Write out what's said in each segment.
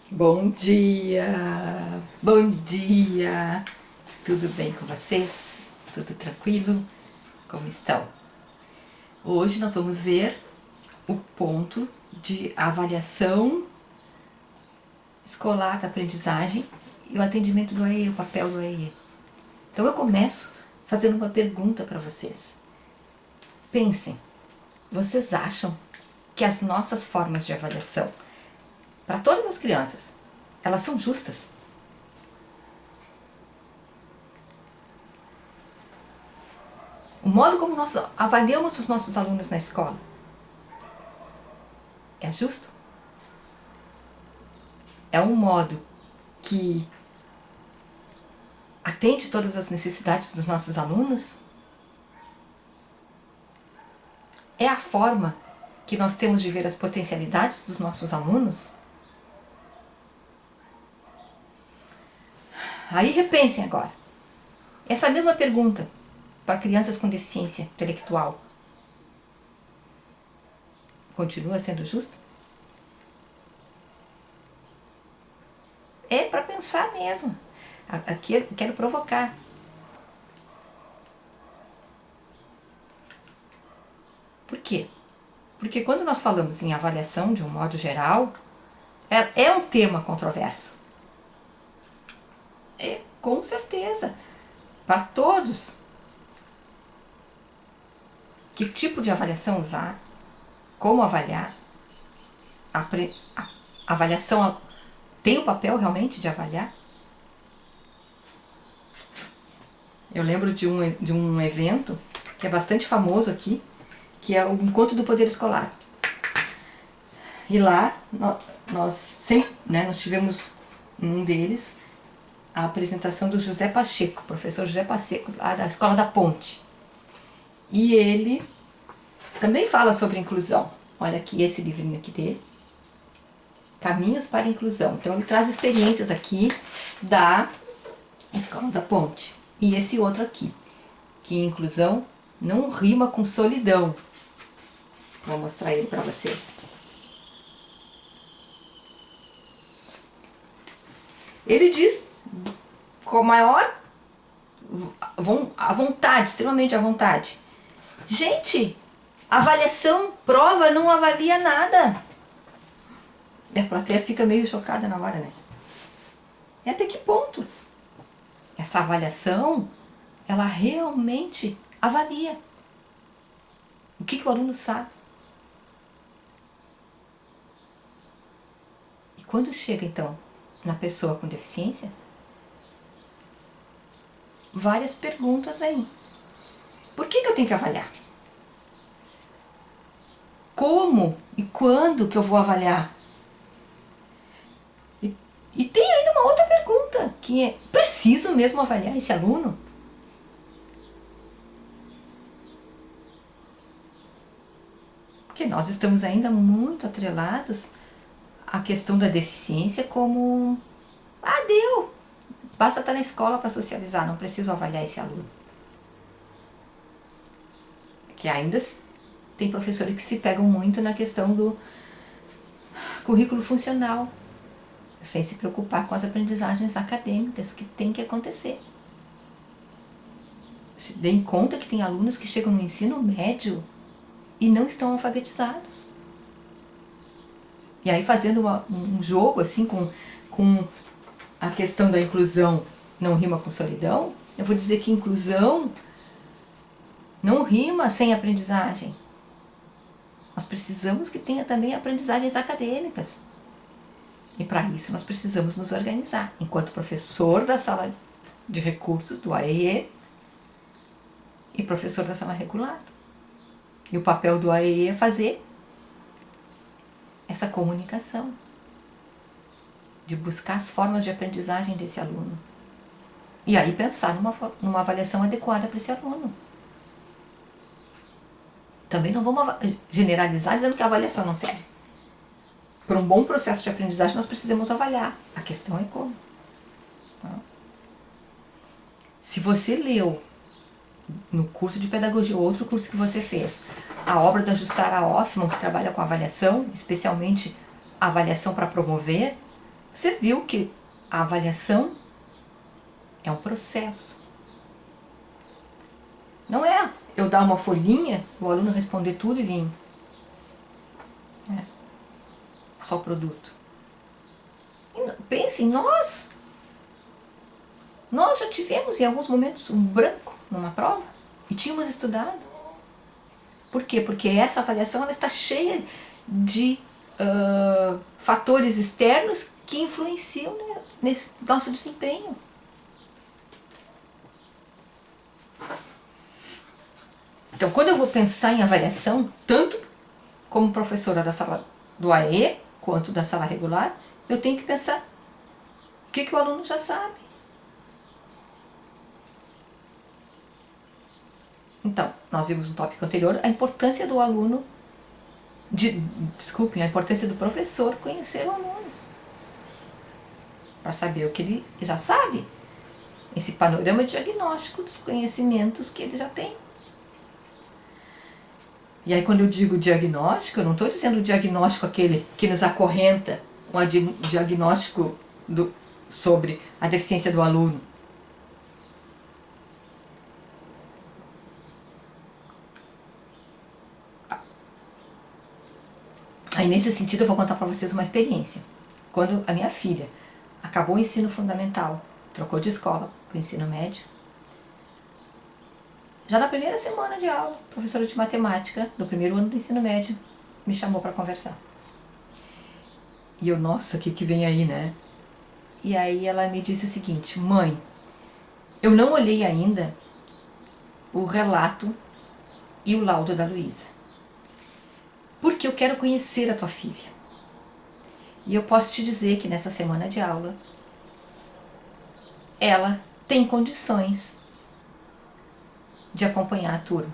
Bom dia! Bom dia! Tudo bem com vocês? Tudo tranquilo? Como estão? Hoje nós vamos ver o ponto de avaliação escolar da aprendizagem e o atendimento do AE, o papel do AE. Então eu começo fazendo uma pergunta para vocês. Pensem, vocês acham que as nossas formas de avaliação para todas as crianças, elas são justas? O modo como nós avaliamos os nossos alunos na escola é justo? É um modo que atende todas as necessidades dos nossos alunos? É a forma que nós temos de ver as potencialidades dos nossos alunos? Aí repensem agora. Essa mesma pergunta para crianças com deficiência intelectual continua sendo justa? É para pensar mesmo. Aqui eu quero provocar. Por quê? Porque quando nós falamos em avaliação de um modo geral, é um tema controverso. É, com certeza. Para todos. Que tipo de avaliação usar? Como avaliar? A avaliação tem o papel realmente de avaliar? Eu lembro de um evento que é bastante famoso aqui, que é o Encontro do Poder Escolar. E lá nós sempre, nós tivemos um deles a apresentação do José Pacheco, professor José Pacheco, lá da Escola da Ponte. E ele também fala sobre inclusão. Olha aqui esse livrinho aqui dele, Caminhos para a Inclusão. Então ele traz experiências aqui da Escola da Ponte. E esse outro aqui, que inclusão não rima com solidão. Vou mostrar ele para vocês. Ele diz com maior a vontade, extremamente à vontade. Gente, avaliação, prova não avalia nada. E a plateia fica meio chocada na hora, né? E até que ponto? Essa avaliação, ela realmente avalia. O que o aluno sabe? E quando chega, então, na pessoa com deficiência, várias perguntas vêm. Por que eu tenho que avaliar? Como e quando que eu vou avaliar? E tem ainda uma outra pergunta, que é, preciso mesmo avaliar esse aluno? Porque nós estamos ainda muito atrelados à questão da deficiência como, deu, basta estar na escola para socializar, não preciso avaliar esse aluno. Que ainda tem professores que se pegam muito na questão do currículo funcional, sem se preocupar com as aprendizagens acadêmicas que tem que acontecer. Se dê em conta que tem alunos que chegam no ensino médio e não estão alfabetizados. E aí fazendo um jogo assim com a questão da inclusão não rima com solidão, eu vou dizer que inclusão não rima sem aprendizagem. Nós precisamos que tenha também aprendizagens acadêmicas. E para isso nós precisamos nos organizar, enquanto professor da sala de recursos, do AEE, e professor da sala regular. E o papel do AEE é fazer essa comunicação, de buscar as formas de aprendizagem desse aluno. E aí pensar numa avaliação adequada para esse aluno. Também não vamos generalizar dizendo que a avaliação não serve. Para um bom processo de aprendizagem nós precisamos avaliar. A questão é como. Se você leu no curso de pedagogia ou outro curso que você fez, a obra da Jussara Hoffmann, que trabalha com avaliação, especialmente avaliação para promover, Você viu que a avaliação é um processo. Não é eu dar uma folhinha, o aluno responder tudo e vir. É. Só o produto. Pensem, nós já tivemos em alguns momentos um branco numa prova e tínhamos estudado. Por quê? Porque essa avaliação ela está cheia de fatores externos que influenciam nesse nosso desempenho. Então, quando eu vou pensar em avaliação, tanto como professora da sala do AE, quanto da sala regular, eu tenho que pensar o que o aluno já sabe. Então, nós vimos no tópico anterior a importância do aluno, a importância do professor conhecer o aluno, para saber o que ele já sabe, esse panorama diagnóstico dos conhecimentos que ele já tem. E aí quando eu digo diagnóstico, eu não estou dizendo o diagnóstico aquele que nos acorrenta, um diagnóstico sobre a deficiência do aluno. Aí nesse sentido eu vou contar para vocês uma experiência. Quando a minha filha acabou o ensino fundamental, trocou de escola para o ensino médio, já na primeira semana de aula, a professora de matemática do primeiro ano do ensino médio me chamou para conversar. E eu, nossa, o que vem aí, né? E aí ela me disse o seguinte: mãe, eu não olhei ainda o relato e o laudo da Luísa, porque eu quero conhecer a tua filha. E eu posso te dizer que nessa semana de aula, ela tem condições de acompanhar a turma.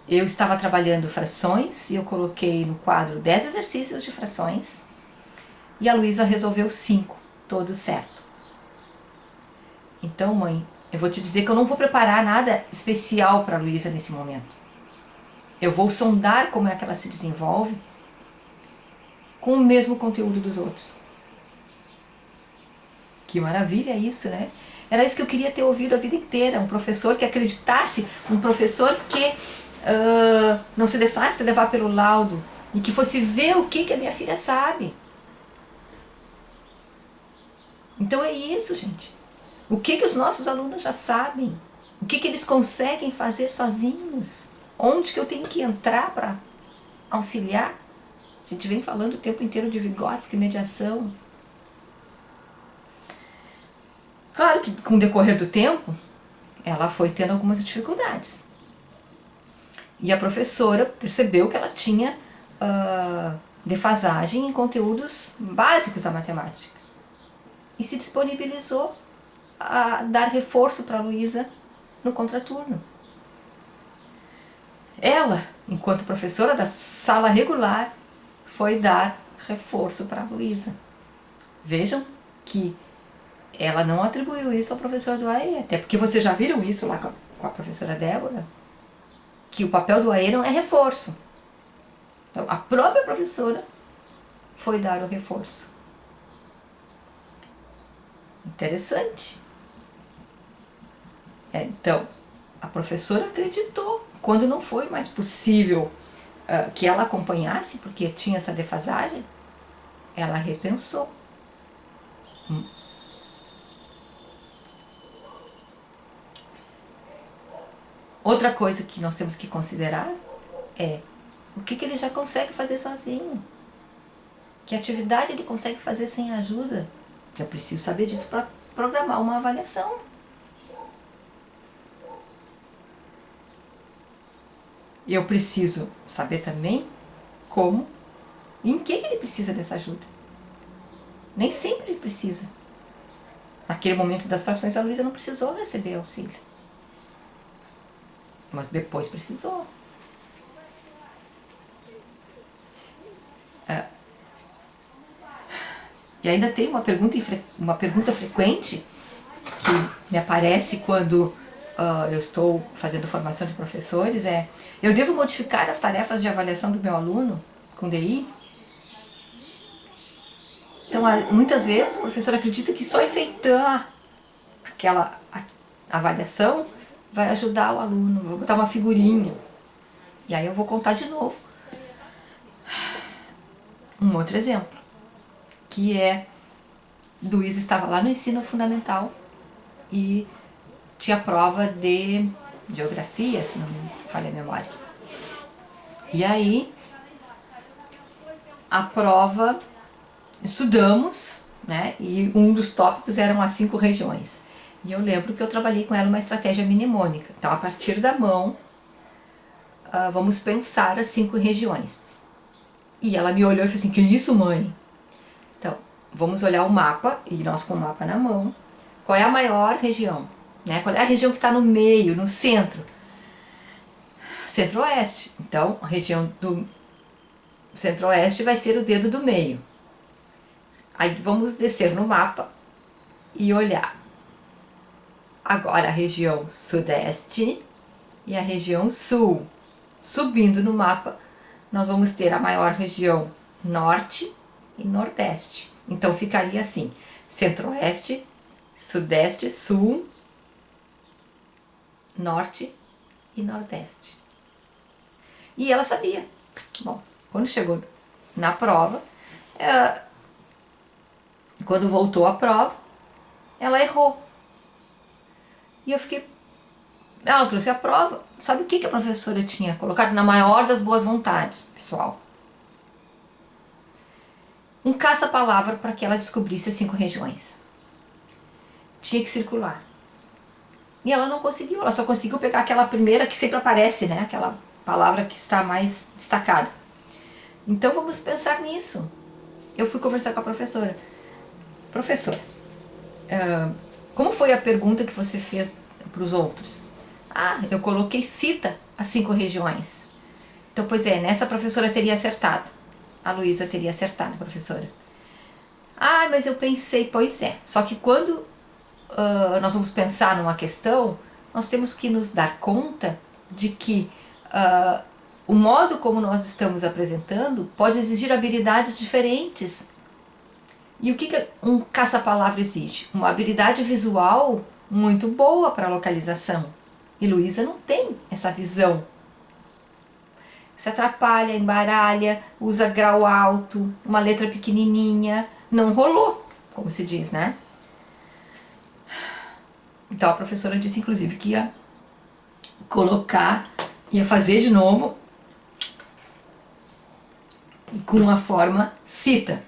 Eu estava trabalhando frações e eu coloquei no quadro 10 exercícios de frações e a Luísa resolveu 5, todos certo. Então, mãe, eu vou te dizer que eu não vou preparar nada especial para a Luísa nesse momento. Eu vou sondar como é que ela se desenvolve com o mesmo conteúdo dos outros. Que maravilha isso, né? Era isso que eu queria ter ouvido a vida inteira, um professor que acreditasse, um professor que não se deixasse levar pelo laudo e que fosse ver o que a minha filha sabe. Então é isso, gente. O que os nossos alunos já sabem? O que eles conseguem fazer sozinhos? Onde que eu tenho que entrar para auxiliar? A gente vem falando o tempo inteiro de Vygotsky, mediação. Claro que com o decorrer do tempo, ela foi tendo algumas dificuldades. E a professora percebeu que ela tinha defasagem em conteúdos básicos da matemática. E se disponibilizou a dar reforço para a Luísa no contraturno. Ela, enquanto professora da sala regular, foi dar reforço para a Luísa. Vejam que ela não atribuiu isso ao professor do AE, até porque vocês já viram isso lá com a professora Débora, que o papel do AE não é reforço. Então, a própria professora foi dar o reforço. Interessante. Então, a professora acreditou. Quando não foi mais possível que ela acompanhasse, porque tinha essa defasagem, ela repensou. Outra coisa que nós temos que considerar é o que ele já consegue fazer sozinho. Que atividade ele consegue fazer sem ajuda. Eu preciso saber disso para programar uma avaliação. E eu preciso saber também como e em que ele precisa dessa ajuda. Nem sempre ele precisa. Naquele momento das frações, a Luísa não precisou receber auxílio. Mas depois precisou. E ainda tem uma pergunta frequente que me aparece quando eu estou fazendo formação de professores, eu devo modificar as tarefas de avaliação do meu aluno com DI? Então, muitas vezes o professor acredita que só enfeitar aquela avaliação vai ajudar o aluno, vou botar uma figurinha. E aí eu vou contar de novo. Um outro exemplo, que é, Luiz estava lá no ensino fundamental e tinha prova de geografia, se não me falha a memória. E aí, a prova, estudamos, né? E um dos tópicos eram as 5 regiões. E eu lembro que eu trabalhei com ela uma estratégia mnemônica. Então, a partir da mão, vamos pensar as 5 regiões. E ela me olhou e falou assim, que isso, mãe? Então, vamos olhar o mapa, e nós com o mapa na mão. Qual é a maior região? Né? Qual é a região que está no meio, no centro? Centro-Oeste. Então, a região do Centro-Oeste vai ser o dedo do meio. Aí vamos descer no mapa e olhar. Agora a região Sudeste e a região Sul. Subindo no mapa, nós vamos ter a maior região Norte e Nordeste. Então ficaria assim: Centro-Oeste, Sudeste, Sul, Norte e Nordeste. E ela sabia. Bom, quando chegou na prova, quando voltou a prova, ela errou. E eu fiquei... Ela trouxe a prova. Sabe o que a professora tinha colocado? Na maior das boas vontades, pessoal. Um caça-palavra para que ela descobrisse as 5 regiões. Tinha que circular. E ela não conseguiu. Ela só conseguiu pegar aquela primeira que sempre aparece, né? Aquela palavra que está mais destacada. Então vamos pensar nisso. Eu fui conversar com a professora. Professora, como foi a pergunta que você fez para os outros? Ah, eu coloquei cita as 5 regiões. Então, pois é, nessa a professora teria acertado. A Luísa teria acertado, professora. Ah, mas eu pensei, pois é. Só que quando nós vamos pensar numa questão, nós temos que nos dar conta de que o modo como nós estamos apresentando pode exigir habilidades diferentes. E o que um caça-palavra exige? Uma habilidade visual muito boa para a localização. E Luísa não tem essa visão. Se atrapalha, embaralha, usa grau alto, uma letra pequenininha. Não rolou, como se diz, né? Então a professora disse, inclusive, que ia colocar, ia fazer de novo com a forma cita.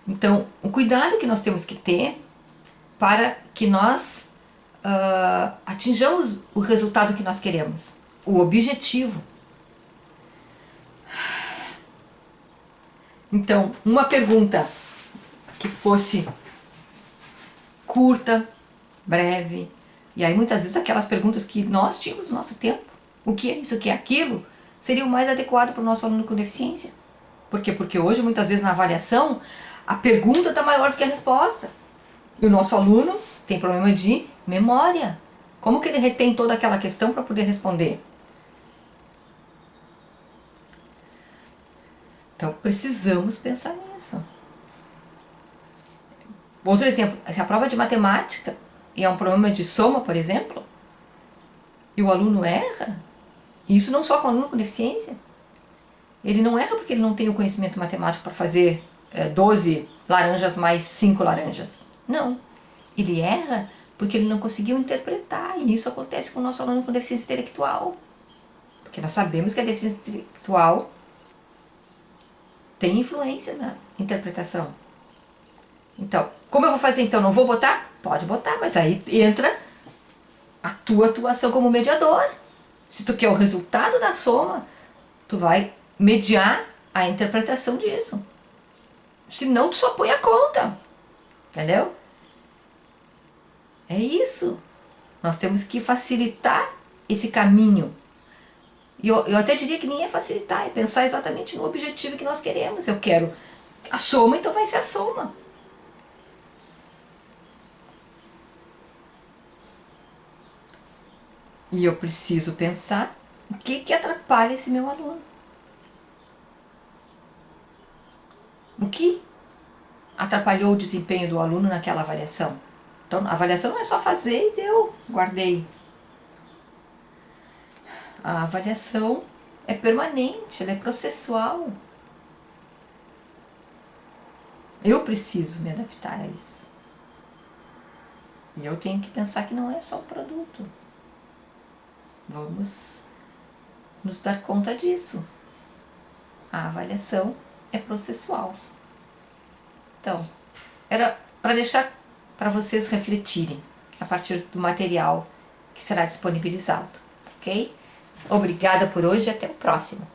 Então, o cuidado que nós temos que ter para que nós atinjamos o resultado que nós queremos, o objetivo. Então, uma pergunta que fosse curta, breve, e aí muitas vezes aquelas perguntas que nós tínhamos no nosso tempo, o que é isso, o que é aquilo, seria o mais adequado para o nosso aluno com deficiência. Por quê? Porque hoje, muitas vezes na avaliação, a pergunta está maior do que a resposta. E o nosso aluno tem problema de memória. Como que ele retém toda aquela questão para poder responder? Então, precisamos pensar nisso. Outro exemplo, se a prova de matemática é um problema de soma, por exemplo, e o aluno erra, e isso não só com o aluno com deficiência, ele não erra porque ele não tem o conhecimento matemático para fazer 12 laranjas mais 5 laranjas. Não. Ele erra porque ele não conseguiu interpretar. E isso acontece com o nosso aluno com deficiência intelectual. Porque nós sabemos que a deficiência intelectual tem influência na interpretação. Então, como eu vou fazer então? Não vou botar? Pode botar, mas aí entra a tua atuação como mediador. Se tu quer o resultado da soma, tu vai mediar a interpretação disso. Senão tu só põe a conta. Entendeu? É isso. Nós temos que facilitar esse caminho. E eu até diria que nem é facilitar, é pensar exatamente no objetivo que nós queremos. Eu quero a soma, então vai ser a soma. E eu preciso pensar o que atrapalha esse meu aluno. O que atrapalhou o desempenho do aluno naquela avaliação. Então, a avaliação não é só fazer e deu, guardei. A avaliação é permanente, ela é processual. Eu preciso me adaptar a isso. E eu tenho que pensar que não é só o produto. Vamos nos dar conta disso. A avaliação é processual. Então, era para deixar para vocês refletirem a partir do material que será disponibilizado, ok? Obrigada por hoje e até o próximo.